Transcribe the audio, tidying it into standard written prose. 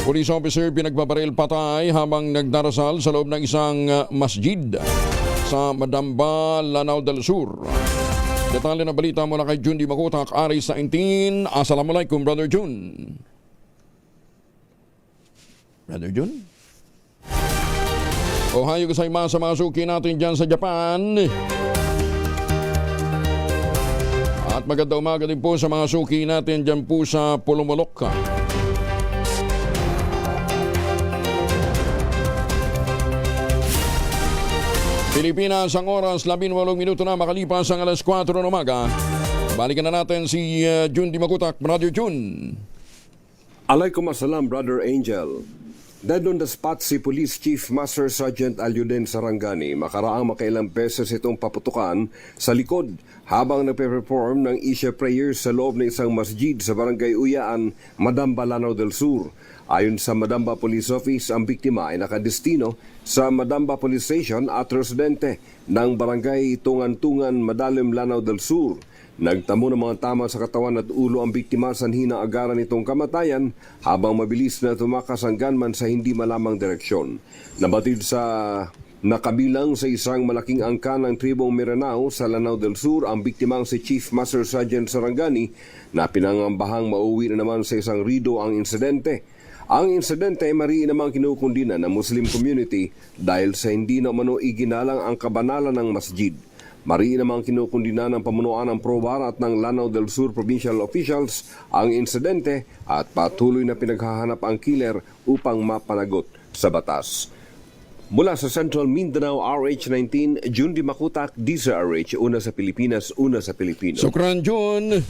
Police officer pinagbabaril patay habang nagdarasal sa loob ng isang masjid sa Madamba, Lanao del Sur. Detalye na balita mula kay Jun Di Makutak, Aris 19. Assalamualaikum, Brother Jun. Brother Jun? Ohayo gozaimasu sa mga suki natin dyan sa Japan. At magandang umaga din po sa mga suki natin dyan po sa Pulumolok. Pilipinas, ang oras 18 minuto na makalipas ang alas 4 ng umaga. Balikan na natin si Jun Di Makutak, Brother Jun. Alaikum assalam, Brother Angel. Dead on the spot si Police Chief Master Sergeant Alyuden Sarangani makaraang makailang beses itong paputukan sa likod habang nagpe-perform ng Isha prayers sa loob ng isang masjid sa Barangay Uyaan, Madamba, Lanao del Sur. Ayon sa Madamba Police Office, ang biktima ay nakadestino sa Madamba Police Station at residente ng Barangay Tungan-Tungan, Madalim, Lanao del Sur. Nagtamo ng mga tama sa katawan at ulo ang biktima sa hinagaran nitong kamatayan habang mabilis na tumakas ang gunman sa hindi malamang direksyon. Nabatid sa nakabilang sa isang malaking angka ng tribong Miranao sa Lanao del Sur ang biktimang si Chief Master Sergeant Sarangani na pinangambahang mauwi na naman sa isang rido ang insidente. Ang insidente ay mariin namang kinukundina ng Muslim community dahil sa hindi na umano iginalang ang kabanalan ng masjid. Mariin namang kinukundina ng pamunuan ng Probar at ng Lanao del Sur provincial officials ang insidente at patuloy na pinaghahanap ang killer upang mapanagot sa batas. Mula sa Central Mindanao, RH19, Jun Di Makutak, DZRH, una sa Pilipinas, una sa Pilipino. Sukran, Jun.